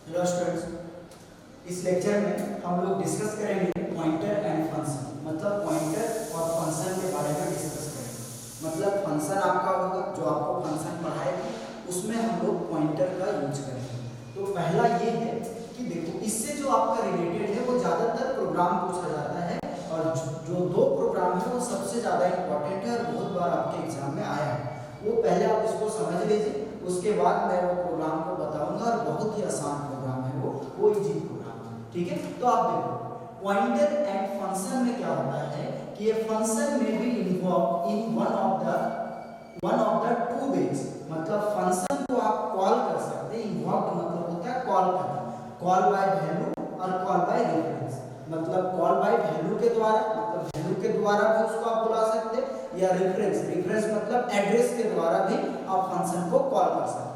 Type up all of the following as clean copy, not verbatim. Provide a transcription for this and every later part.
Hello students, इस lecture में हम लोग डिस्कस करेंगे पॉइंटर एंड फंक्शन, मतलब पॉइंटर और फंक्शन के बारे में डिस्कस करेंगे। मतलब फंक्शन आपका होगा, जो आपको फंक्शन पढ़ाएगा उसमें हम लोग पॉइंटर का यूज करेंगे। तो पहला ये है कि देखो, इससे जो आपका रिलेटेड है वो ज़्यादातर प्रोग्राम पूछा जाता है, और जो दो प्रोग्राम है वो सबसे ज़्यादा इंपॉर्टेंट है और बहुत बार आपके एग्जाम में आया है। वो पहले आप इसको समझ लीजिए, उसके बाद मैं वो प्रोग्राम को बताऊंगा, और बहुत ही आसान प्रोग्राम है वो इजी प्रोग्राम है। ठीक है, तो आप देखो पॉइंटर एंड फंक्शन में क्या होता है कि ये फंक्शन में भी involve in one of the two ways. मतलब फंक्शन को आप कॉल कर सकते हैं, इन्वॉल्व मतलब होता है कॉल करना, कॉल बाय वैल्यू और कॉल बाय रेफरेंस। मतलब कॉल बाय वैल्यू के द्वारा, मतलब वैल्यू के द्वारा भी उसको आप बुला सकते हैं, या रेफरेंस मतलब एड्रेस के द्वारा भी आप फंक्शन को कॉल कर सकते हैं।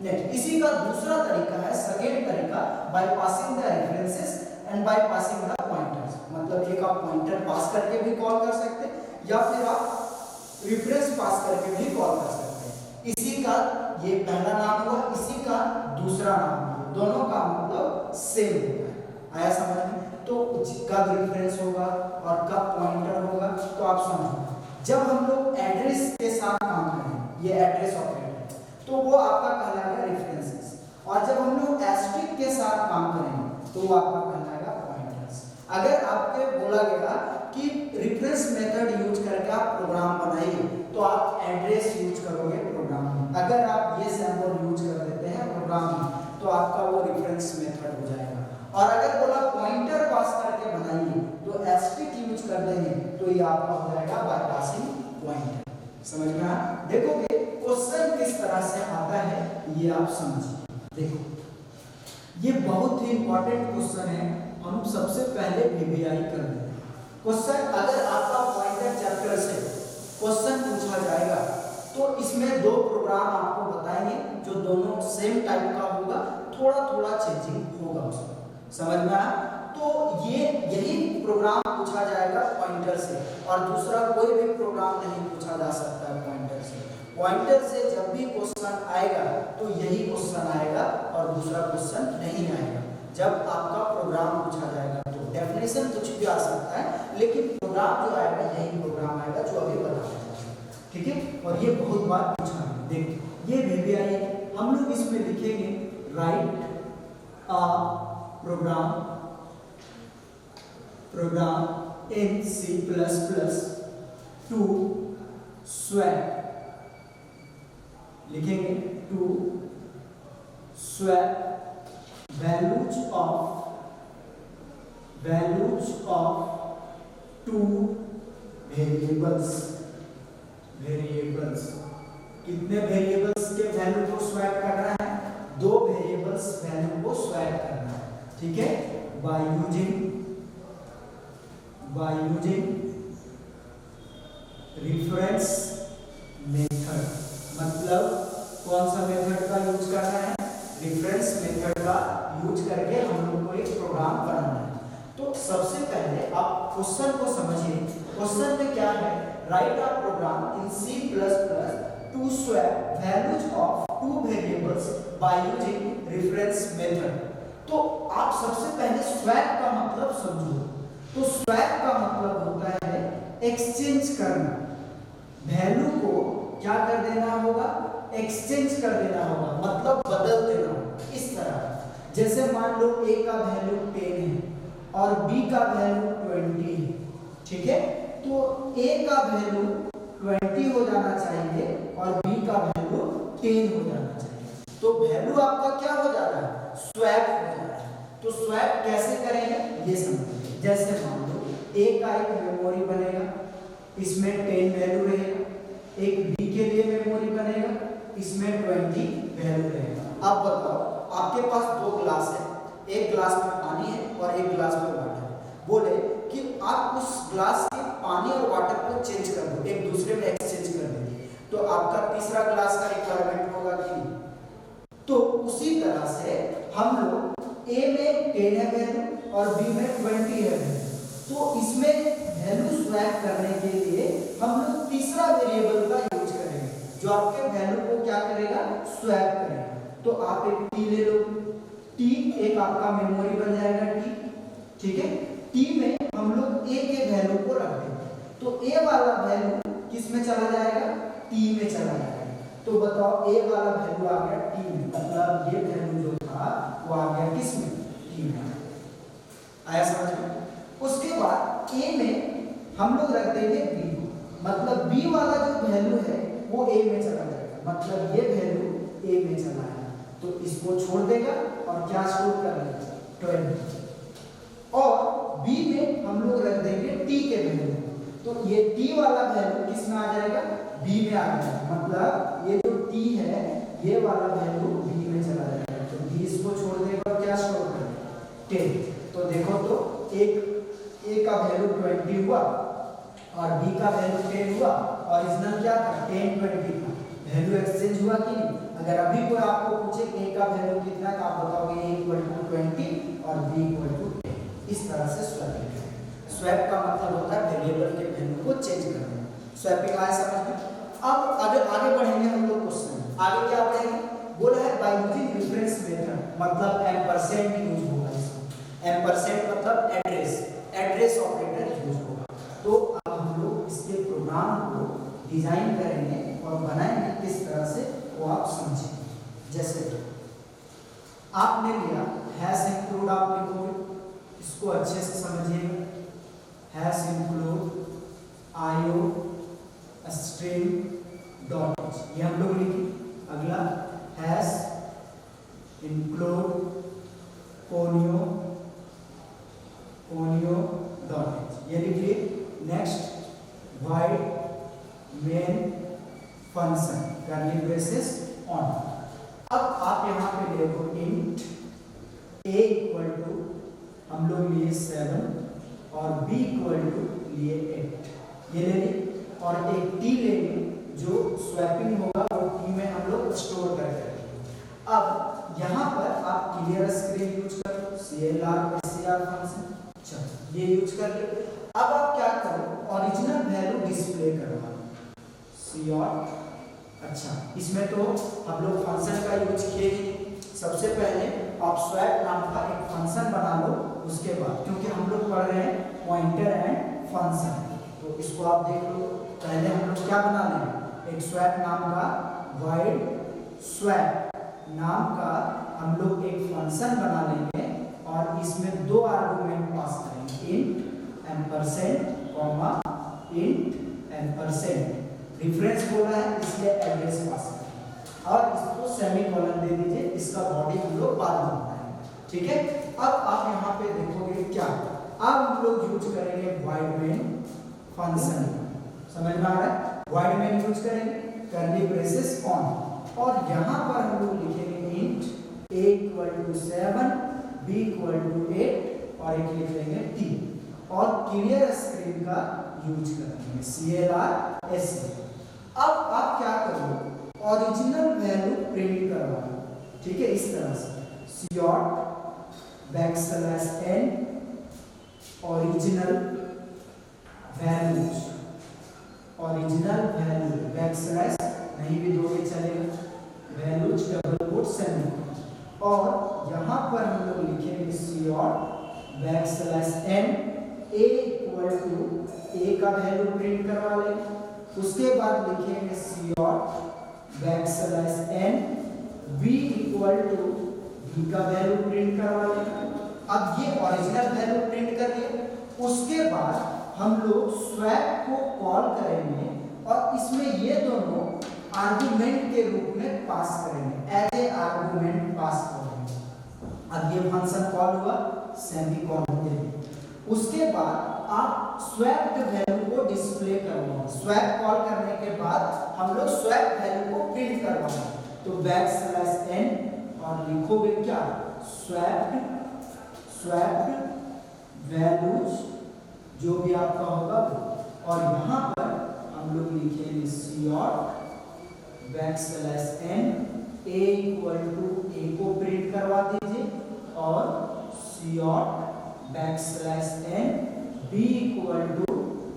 नेक्स्ट, इसी का दूसरा तरीका है, सेकेंड तरीका, by passing the references and by passing the pointers. मतलब एक आप पॉइंटर पास करके भी कॉल कर सकते हैं, या फिर आप रेफरेंस पास करके भी कॉल कर सकते हैं। इसी का ये पहला नाम हुआ, इसी का दूसरा नाम हुआ, दोनों का मतलब सेम होता है। आया समझ में? तो कब रेफरेंस होगा और कब पॉइंटर होगा, तो आप समझो। जब हम लोग एड्रेस के साथ काम करेंगे, ये एड्रेस ऑपरेटर, तो वो आपका कहलाएगा रेफरेंसेस, और जब हम लोग एस्ट्रिक के साथ काम करेंगे तो वो आपका कहलाएगा पॉइंटर्स। अगर आपके बोला गया कि रेफरेंस मेथड यूज करके आप प्रोग्राम बनाइए, तो आप एड्रेस यूज करोगे प्रोग्राम में। अगर आप ये सिंबल यूज कर देते हैं प्रोग्राम में, तो आपका वो रेफरेंस मेथड हो जाएगा। और अगर बोला पॉइंटर पास करके बनाइए, तो एस्ट्रिक यूज कर देंगे, तो ये आपका हो जाएगा बाय पासिंग पॉइंटर। समझ में आया? देखोगे क्वेश्चन किस तरह से आता है, ये आप समझिए। देखो, ये बहुत ही इंपॉर्टेंट क्वेश्चन है, हम सबसे पहले वीवीआई कर लेते हैं। क्वेश्चन अगर आपका पॉइंटर चैप्टर से क्वेश्चन पूछा जाएगा, तो इसमें दो प्रोग्राम आपको बताएंगे, जो दोनों सेम टाइप का होगा, थोड़ा थोड़ा चेंजिंग होगा उसमें। समझ में आया? तो ये यही प्रोग्राम पूछा जाएगा पॉइंटर से, और दूसरा कोई भी प्रोग्राम नहीं पूछा जा सकता है पॉइंटर से। पॉइंटर से जब भी क्वेश्चन आएगा तो यही क्वेश्चन आएगा, और दूसरा क्वेश्चन नहीं आएगा। जब आपका प्रोग्राम पूछा जाएगा तो डेफिनेशन कुछ भी आ सकता है, लेकिन प्रोग्राम जो आएगा यही प्रोग्राम आएगा जो अभी बताया जाएगा। ठीक है, और ये बहुत बार पूछा है। देखिए, ये वीवीआई है, हम लोग इसमें लिखेंगे right program in C++ to swap, लिखेंगे to swap values of two variables। कितने वेरिएबल्स के वैल्यू को स्वैप करना है? दो वेरिएबल्स वैल्यू को स्वैप करना है। ठीक है, बाय यूजिंग रेफरेंस मेथड। मतलब कौन सा मेथड का यूज करना है? रेफरेंस मेथड का यूज करके हम लोग को एक प्रोग्राम बनाना है। तो सबसे पहले आप क्वेश्चन को समझिए। क्वेश्चन में क्या है? Write a program in C++ to swap values of two variables by using reference method। तो आप सबसे पहले स्वैप का मतलब समझो। तो स्वैप का मतलब होता है एक्सचेंज करना। वैल्यू को क्या कर देना होगा? एक्सचेंज कर देना होगा, मतलब बदल देना होगा। इस तरह जैसे मान लो A का वैल्यू 10 है और B का वैल्यू 20 है। ठीक है, तो A का वैल्यू 20 हो जाना चाहिए और B का वैल्यू 10 हो जाना चाहिए। तो वैल्यू आपका क्या हो जा रहा है? स्वैप हो जा रहा है। तो स्वैप कैसे करेंगे ये समझिए। जैसे मान लो A का एक मेमोरी बनेगा, इसमें 10 वैल्यू रहेगा। एक B के लिए मेमोरी बनेगा, इसमें 20 वैल्यू रहेगा। अब बताओ, आपके पास दो ग्लास है, एक ग्लास में पानी है और एक ग्लास में वाटर है। बोले कि आप उस ग्लास के पानी और वाटर को चेंज कर दो, एक दूसरे में एक्सचेंज कर दीजिए, तो आपका तीसरा ग्लास का रिक्वायरमेंट होगा कि नहीं? तो उसी तरह से हम लोग A में 10 है वैल्यू और B में 20 है वैल्यू, तो इसमें वैल्यू स्वैप करने के लिए हम लोग तीसरा वेरिएबल का यूज करेंगे, जो आपके वैल्यू को क्या करेगा? स्वैप करेगा। तो आप एक T ले लो, टी एक आपका मेमोरी बन जाएगा टी, ठीक है। टी में हम लोग ए के वैल्यू को रख देंगे, तो ए वाला वैल्यू किस में चला जाएगा, टी में चला जाएगा। तो बताओ ए वाला वैल्यू आ गया टी में, मतलब ये वैल्यू जो था वो आ गया किस में, टी में। आया समझ में? उसके बाद ए में हम लोग रख देंगे बी, मतलब बी वाला जो वैल्यू है वो ए में चला जाएगा, मतलब ये वैल्यू ए में चला है, तो इसको छोड़ देगा और क्या स्टोर कर लेगा 20। और बी में हम लोग रख देंगे टी के वैल्यू, तो ये टी वाला वैल्यू किस में आ जाएगा, बी में आ जाएगा, मतलब ये जो टी है ये वाला वैल्यू बी में चला जाएगा, तो बी इसको छोड़ देगा और क्या स्टोर करेगा 10। तो देखो तो एक ए का वैल्यू 20 हुआ और बी का वैल्यू 10 हुआ, ओरिजिनल क्या था 10 20 था, वैल्यू एक्सचेंज हुआ कि नहीं। अगर अभी कोई आपको पूछे ए का वैल्यू कितना है तो आप बताओगे ए इक्वल टू 20 और बी इक्वल टू 10। इस तरह से स्वैपिंग है। स्वैप का मतलब होता है वेरिएबल के वैल्यू को चेंज करना। स्वैपिंग आया समझ में? अब आगे बढ़ेंगे हम लोग क्वेश्चन, आगे क्या पढ़ेंगे, बोला है बाय यूजिंग रेफरेंस मेथड, मतलब एम्परसेंड यूज होगा इसमें। एम्परसेंड मतलब एड्रेस ऑपरेटर यूज होगा। तो अब हम लोग इसके प्रोग्राम को डिजाइन करेंगे और बनाएंगे किस तरह से वो आप समझें। जैसे आपने लिया हैश इंक्लूड, आप लिखोगे, इसको अच्छे से समझिएगा। Hash include IO string dot, ये हम लोग लिखे। अगला हैश इंक्लूड कोनियो डॉट, ये लिखिए। नेक्स्ट void मेन फंक्शन करली ब्रेसेस ऑन। अब आप यहाँ पे देखो इंट a इक्वल टू हम लोग लिए 7 और b इक्वल टू लिए 8, ये ले लिए, और एक t लेंगे जो स्वैपिंग होगा और t में हम लोग स्टोर करके रखेंगे। अब यहाँ पर आप क्लियर स्क्रीन यूज कर लो, CLR फंक्शन, चलो ये यूज कर लो। अब आप क्या करो, ओरिजिनल वैल्यू डिस्प्ले करवा COT। अच्छा, इसमें तो हम लोग फंक्शन का यूज किए ही। सबसे पहले आप स्वैप नाम का एक फंक्शन बना लो, उसके बाद क्योंकि हम लोग पढ़ रहे हैं पॉइंटर एंड फंक्शन, तो इसको आप देख लो। पहले हम लोग क्या बना लें, एक स्वैप नाम का void स्वैप नाम का हम लोग एक फंक्शन बना लेंगे और इसमें दो आर्गुमेंट पास करेंगे, int ampersand comma int ampersand. Reference बोला है इसलिए एड्रेस पास करेंगे और इसको सेमीकोलन दे दीजिए, इसका बॉडी हम लोग बाद में बनाएंगे, ठीक है। अब आप यहाँ पे देखोगे क्या, अब हम लोग यूज करेंगे void main फंक्शन, समझ में आ रहा है? void main यूज करेंगे, करली ब्रेसेस ऑन, और यहाँ पर हम लोग लिखेंगे int a equal to 7 b equal to 8 और एक लिख लेंगे t, और क्लियर स्क्रीन का यूज करेंगे CLR। अब आप क्या करो, ओरिजिनल वैल्यू प्रिंट करवाओ, ठीक है, इस तरह से COT backslash n original value backslash नहीं भी दोगे चलेगा, वैल्यूज डबल कोट सेमीकोलन, और यहाँ पर हम लोग लिखेंगे COT backslash n a equal to a का वैल्यू प्रिंट करवा लेंगे, उसके बाद लिखेंगे COT backslash n b equal to b का वैल्यू प्रिंट करवा लेंगे। अब ये ओरिजिनल वैल्यू प्रिंट कर लिया, उसके बाद हम लोग स्वैप को कॉल करेंगे और इसमें ये दोनों आर्गुमेंट के रूप में पास करेंगे, एज ए आर्गुमेंट पास करेंगे। अब ये फंक्शन कॉल हुआ, सेमीकोलन दे, उसके बाद आप स्वैप वैल्यू को डिस्प्ले करवाओ। स्वैप कॉल करने के बाद हम लोग स्वैप वैल्यू को प्रिंट करवाएंगे, तो बैकस्लैश n और लिखोगे क्या, स्वैप्ड वैल्यूज जो भी आपका होगा वो, और यहाँ पर हम लोग लिखेंगे COT backslash n a equal to a को प्रिंट करवा दीजिए और COT backslash n b equal to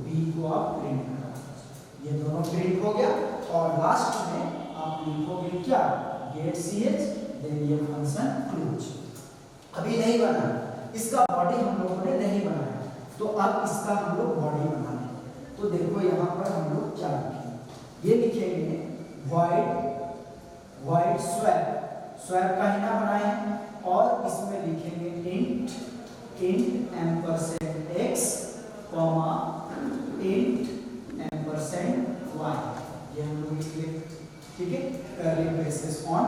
b को आप प्रिंट करा दीजिए। ये दोनों प्रिंट हो गया, और लास्ट में आप लिखोगे क्या, गेट ch, देन ये फंक्शन क्लोज। अभी नहीं बना, इसका बॉडी हम लोगों ने नहीं बनाया, तो अब इसका हम लोग बॉडी बनाएंगे। तो देखो यहाँ पर हम लोग क्या लिखेंगे, ये लिखेंगे void स्वैप का ही ना बनाए हैं, और इसमें लिखेंगे int ampersand x comma int ampersand y, ये हम लोग लिखेंगे, ठीक है, कर्ली ब्रेसेस ऑन।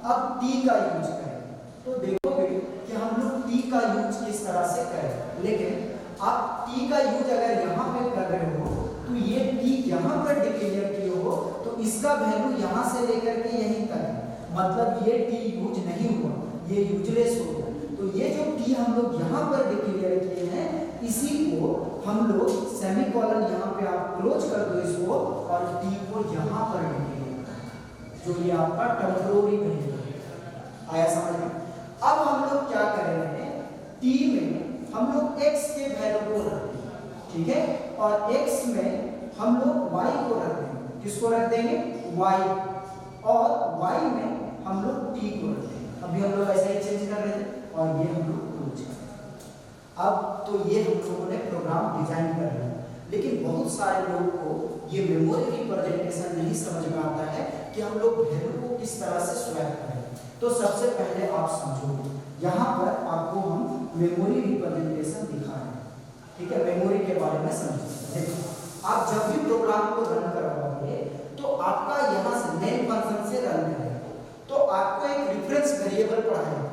अब t का यूज करें, तो देखोगे कि हम लोग t का यूज किस तरह से करें, लेकिन आप t का यूज अगर यहाँ पे कर रहे हो तो ये t यहाँ पर डिक्लेयर किए हो तो इसका वैल्यू यहाँ से लेकर के यहीं तक है, मतलब ये t यूज नहीं हुआ, ये यूजलेस हो गया। तो ये जो t हम लोग यहाँ पर डिक्लेयर किए हैं, इसी को हम लोग सेमीकोलन यहाँ पे आप क्लोज कर दो इसको, और t को यहाँ पर डिक्लेयर जो ये आपका टेम्पररी वेरिएबल आया समझ में। अब हम लोग क्या करेंगे, t में हम लोग x के वैल्यू को रख देंगे, ठीक है, और x में हम लोग y को रख देंगे, किसको रख देंगे, y, और y में हम लोग t को रख देंगे। अभी हम लोग ऐसा ही चेंज कर रहे थे, और ये हम लोग क्लोज कर रहे। अब तो ये हम लोगों ने प्रोग्राम डिजाइन कर लिया, लेकिन बहुत सारे लोगों को ये मेमोरी रिप्रेजेंटेशन नहीं समझ में आता है कि हम लोग वैल्यू को किस तरह से स्वैप करें। तो सबसे पहले आप समझो, यहाँ पर आपको हम मेमोरी रिप्रेजेंटेशन दिखा रहे हैं, ठीक है, मेमोरी के बारे में समझिए। देखो आप जब भी प्रोग्राम को रन करवाओगे तो आपका यहाँ से मेन फंक्शन से रन करेगा, तो आपको एक रेफरेंस वेरिएबल पढ़ाएगा,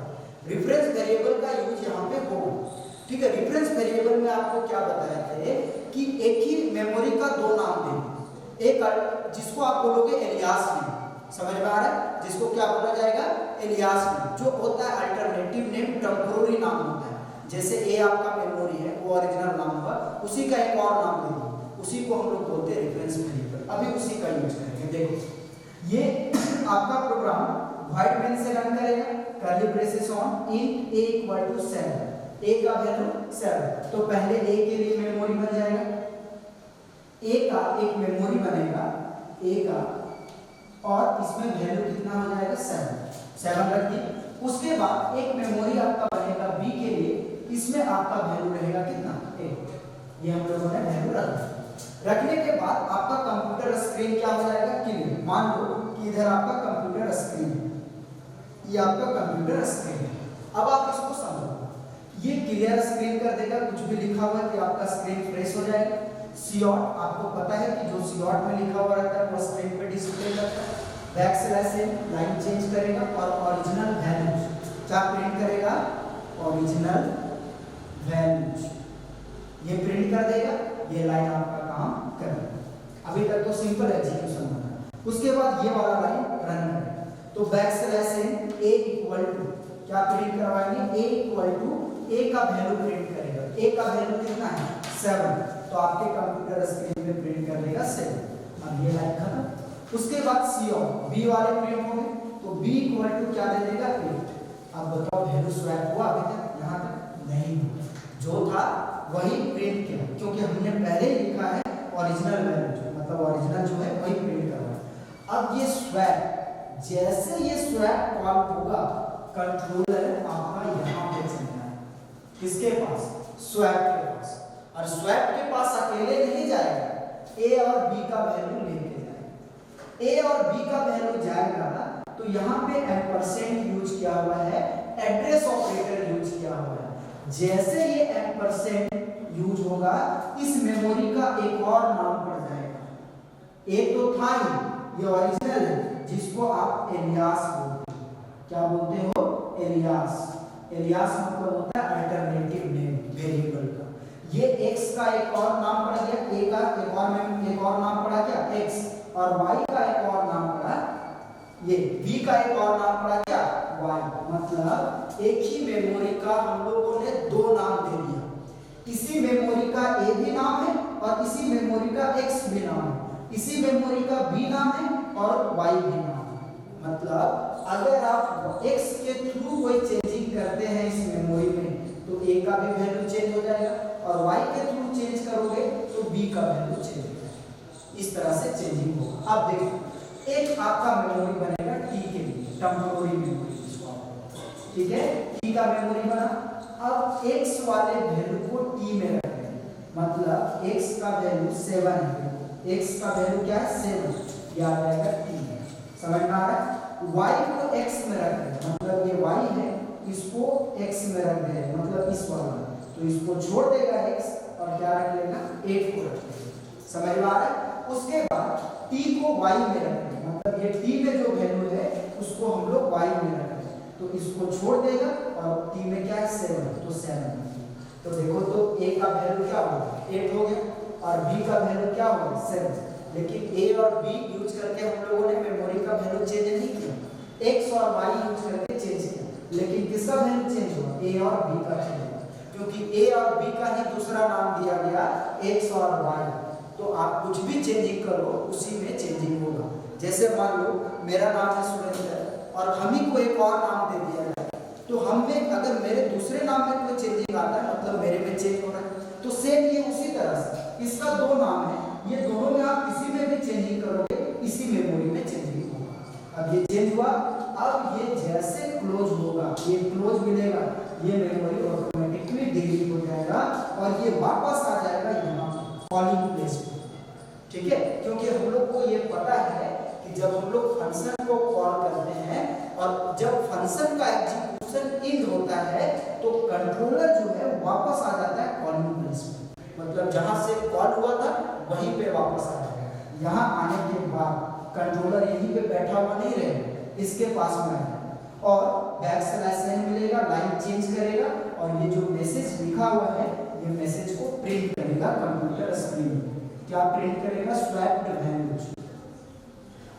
रेफरेंस वेरिएबल का यूज यहाँ पे होगा, ठीक है। रेफरेंस वेरिएबल में आपको क्या बताया थे कि एक ही मेमोरी का दो नाम देंगे, एक जिसको आप बोलोगे एलियास नेम, समझ में आ रहा है, जिसको क्या बोला जाएगा, एलियास नेम, जो होता है अल्टरनेटिव नेम, टेम्पररी नाम होता है। जैसे ए आपका मेमोरी है, वो ओरिजिनल नाम हुआ, उसी का एक और नाम दे दो, उसी को हम लोग बोलते हैं रेफरेंस वेरिएबल। अभी उसी का यूज करेंगे। देखो ये आपका प्रोग्राम व्हाइट मेन से रन करेगा, curly braces on int a equal to 7, a का वैल्यू 7, तो पहले a के लिए मेमोरी बन जाएगा, a का एक मेमोरी बनेगा a का, और इसमें वैल्यू कितना हो जाएगा, 7 रख दी। उसके बाद एक मेमोरी आपका बनेगा b के लिए, इसमें आपका वैल्यू रहेगा कितना, 8। ये हम लोगों ने वैल्यू रखने के बाद आपका कंप्यूटर स्क्रीन क्या हो जाएगा, क्लियर। मान लो कि इधर आपका कंप्यूटर स्क्रीन है, ये आपका कंप्यूटर स्क्रीन है। अब आप इसको समझो, ये क्लियर स्क्रीन कर देगा, कुछ भी लिखा हुआ है कि आपका स्क्रीन फ्रेश हो जाएगा। सीऑट आपको पता है कि जो सीऑट में लिखा हुआ रहता है वो स्क्रीन पे डिस्प्ले करता है। बैकस्लैश लाइन चेंज करेगा, और ओरिजिनल वैल्यूज क्या प्रिंट करेगा, ओरिजिनल वैल्यूज ये प्रिंट कर देगा, ये लाइन आपका काम करेगा। अभी तक तो सिंपल एग्जीक्यूशन बना। उसके बाद ये वाला लाइन रन करेगा, तो बैकस्लैश a इक्वल टू क्या प्रिंट करवाएंगे, a इक्वल टू a का वैल्यू प्रिंट करेगा, a का वैल्यू कितना है, 7, तो आपके कंप्यूटर स्क्रीन पे प्रिंट कर देगा 7। अब ये लाइन खत्म। उसके बाद सीऑट b वाले प्रिंट होंगे, तो b इक्वल टू क्या दे देगा, 8। अब बताओ वैल्यू स्वैप हुआ अभी तक, यहाँ तक नहीं, जो था वही प्रिंट किया, क्योंकि हमने पहले ही लिखा है ओरिजिनल वैल्यू, मतलब ओरिजिनल जो है वही प्रिंट करना। अब ये स्वैप, जैसे ये स्वैप कॉल होगा, कंट्रोलर आपका यहाँ पे चलना है, किसके पास, स्वैप के पास, और स्वैप के पास अकेले नहीं जाएगा, a और b का वैल्यू लेके जाएगा। a और b का वैल्यू जाएगा, तो यहाँ पे एम्परसेंड यूज किया हुआ है, एड्रेस ऑपरेटर यूज किया हुआ है। जैसे ये एम्परसेंड यूज होगा, इस मेमोरी का एक और नाम पड़ जाएगा। एक तो था ही ये ओरिजिनल है, जिसको आप एलियास बोलते हो। क्या बोलते हो, एलियास। एलियास मतलब होता है अल्टरनेटिव नेम वेरिएबल का। ये x का एक और नाम पड़ा गया, a का एक और नाम पड़ा क्या, x, और y का एक और नाम पड़ा, ये b का एक और नाम पड़ा क्या, y। मतलब एक ही मेमोरी का हम लोगों ने दो नाम दे दिया। इसी मेमोरी का a भी नाम है, और इसी मेमोरी का x भी नाम है, इसी मेमोरी का b नाम है, और y भी नाम है। मतलब अगर आप x के थ्रू कोई चेंजिंग करते हैं इस मेमोरी में, तो a का भी वैल्यू चेंज हो जाएगा, और y के थ्रू चेंज करोगे तो b का वैल्यू चेंज हो जाएगा। इस तरह से चेंजिंग होगा। अब देखो, एक आपका मेमोरी बनेगा t के लिए, टेम्पररी मेमोरी जिसको आप, ठीक है, टी का मेमोरी बना। अब x वाले वैल्यू को t में रखते हैं, मतलब x का वैल्यू 7 है, x का वैल्यू क्या है 7, ये आ जाएगा t में, समझ में आ रहा है। y को x में रख रहे हैं, मतलब ये y है, इसको x में रख रहे हैं, मतलब इस वाला, तो इसको छोड़ देगा x और क्या रख लेगा 8 को रख लेगा, समझ में आ रहा है। उसके बाद t को y में रख रहे हैं, मतलब ये t में जो वैल्यू है उसको हम लोग y में रख रहे हैं, तो इसको छोड़ देगा और t में क्या है 7, तो 7। तो देखो तो a का वैल्यू क्या होगा 8 हो गया और b का वैल्यू क्या होगा 7। लेकिन a और b यूज करके हम लोगों ने मेमोरी का वैल्यू चेंज नहीं किया, x और y यूज करके चेंज किया, लेकिन किसका वैल्यू चेंज हुआ a और b का चेंज हुआ, क्योंकि a और b का ही दूसरा नाम दिया गया x और y। तो आप कुछ भी चेंजिंग करो उसी में चेंजिंग होगा। जैसे मान लो मेरा नाम है सुरेंद्र और हम ही को एक और नाम दे दिया जाए, तो हम में अगर मेरे दूसरे नाम में कोई चेंजिंग आता है मतलब मेरे में चेंज हो रहा है, तो सेम ये उसी तरह से इसका दो नाम है, ये दोनों में आप किसी में भी चेंजिंग करोगे इसी मेमोरी में चेंजिंग होगा। अब ये चेंज हुआ, अब ये जैसे क्लोज होगा, ये क्लोज मिलेगा, ये मेमोरी ऑटोमेटिकली डिलीट हो जाएगा और ये वापस आ जाएगा यहाँ कॉलिंग प्लेस पे, ठीक है। क्योंकि हम लोग को ये पता है कि जब हम लोग फंक्शन को कॉल करते हैं और जब फंक्शन का एग्जीक्यूशन इंड होता है तो कंट्रोलर जो है वापस आ जाता है कॉलिंग प्लेस पे, मतलब जहां से कॉल हुआ था वहीं पे वापस आ जाएगा। यहाँ आने के बाद कंट्रोलर यहीं पे बैठा हुआ नहीं रहेगा, इसके पास में आएगा और \n मिलेगा, लाइन चेंज करेगा और ये जो मैसेज लिखा हुआ है ये मैसेज को प्रिंट करेगा कंप्यूटर स्क्रीन में। क्या प्रिंट करेगा स्वैप्ड वैल्यूज।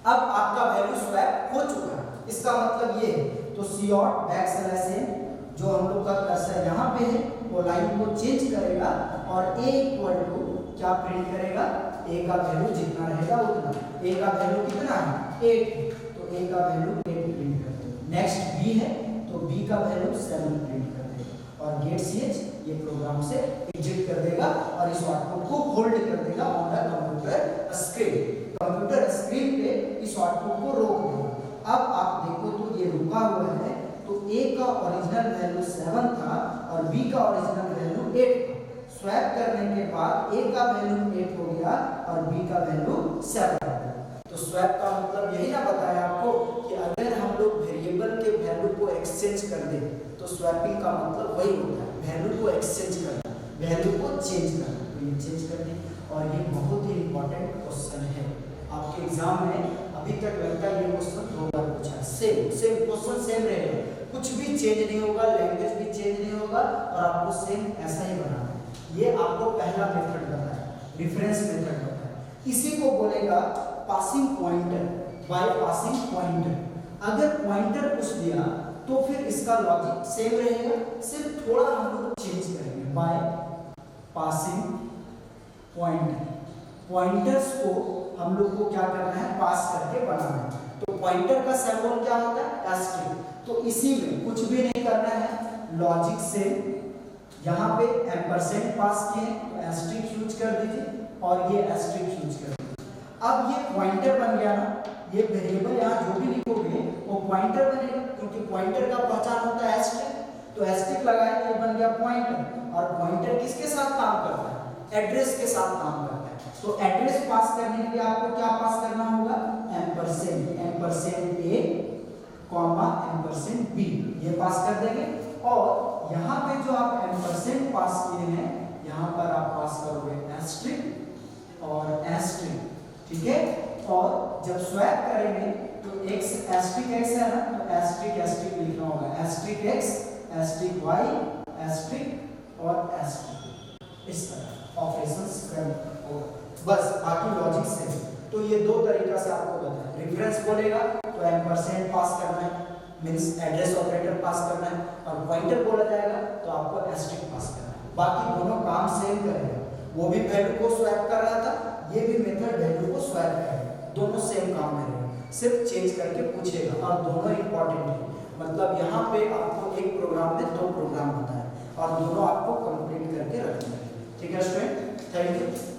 अब आपका वैल्यू स्वैप हो चुका है, इसका मतलब ये है, तो /n जो हम लोग का कर्सर यहाँ पे है वो लाइन को चेंज करेगा और a इक्वल टू क्या प्रिंट करेगा, a का वैल्यू जितना रहेगा उतना, a का वैल्यू कितना है 8, तो a का वैल्यू 8 प्रिंट कर देगा। नेक्स्ट b है तो b का वैल्यू 7 प्रिंट कर देगा और गेट ch ये प्रोग्राम से एग्जिट कर देगा और इस आउटपुट को होल्ड कर देगा on the computer screen, computer screen पे इस आउटपुट को रोक देगा। अब आप देखो तो ये रुका हुआ है, तो a का ओरिजिनल वैल्यू 7 था और b का ओरिजिनल वैल्यू 8 था। स्वैप करने के बाद a का वैल्यू 8 हो गया और b का वैल्यू 7 हो गया। तो स्वैप का मतलब यही ना बताया आपको कि अगर हम लोग वेरिएबल के वैल्यू को एक्सचेंज कर दें तो स्वैपिंग का मतलब वही होता है, वैल्यू को एक्सचेंज करना, वैल्यू को चेंज करना। तो ये चेंज करने और ये बहुत ही इंपॉर्टेंट क्वेश्चन है आपके एग्जाम में, अभी तक लगता है ये क्वेश्चन 2 बार पूछा है, सेम क्वेश्चन सेम रहेगा, कुछ भी चेंज नहीं होगा, लैंग्वेज भी चेंज नहीं होगा और आपको सेम ऐसा ही बनाना है। ये आपको पहला मेथड बताया, रेफरेंस मेथड बताया, इसी को बोलेगा passing pointer, by passing pointer. अगर पॉइंटर पूछ दिया तो फिर इसका लॉजिक सेम रहेगा, सिर्फ थोड़ा हम लोग चेंज करेंगे, बाय पासिंग पॉइंटर। पॉइंटर्स को हम लोग को क्या करना है, पास करके बनाना है। तो पॉइंटर का सिंबल क्या होता है, एस्ट्रिक, तो इसी में कुछ भी नहीं करना है, लॉजिक से यहाँ पे एम्परसेंड पास किए तो एस्ट्रिक यूज कर दीजिए और ये एस्ट्रिक यूज कर दीजिए। अब ये पॉइंटर बन गया ना, ये वेरिएबल यहाँ जो भी लिखोगे वो पॉइंटर बनेगा, क्योंकि पॉइंटर का पहचान होता है एस्ट्रिक, तो एस्ट्रिक लगाए ये बन गया पॉइंटर। और पॉइंटर किसके साथ काम करता है, एड्रेस के साथ काम करता है। तो एड्रेस पास करने के लिए आपको क्या पास करना होगा, ampersand, ampersand a comma ampersand b, ये पास कर देंगे। और यहाँ पे जो आप एम्परसेंड पास किए हैं यहाँ पर आप पास करोगे एस्ट्रिक और एस्ट्रिक, ठीक है। और जब स्वैप करेंगे तो x एस्ट्रिक x है ना, तो एस्ट्रिक एस्ट्रिक लिखना होगा, asterisk x asterisk y asterisk और एस्ट्रिक, इस तरह ऑपरेशंस करना बस, बाकी लॉजिक से। तो ये दो तरीका से आपको बताया, रेफरेंस बोलेगा तो एम्परसेंड पास करना है, मींस एड्रेस ऑपरेटर पास करना है, और पॉइंटर बोला जाएगा तो आपको एस्ट्रिक पास करना है। बाकी दोनों काम सेम करेगा, वो भी वैल्यू को स्वैप कर रहा था, ये भी मेथड वैल्यू को स्वैप करेगा, दोनों सेम काम करेंगे, सिर्फ चेंज करके पूछेगा और दोनों इंपॉर्टेंट है। मतलब यहाँ पे आपको एक प्रोग्राम में 2 प्रोग्राम होता है और दोनों आपको कंप्लीट करके रखना है, ठीक है स्टूडेंट, थैंक यू।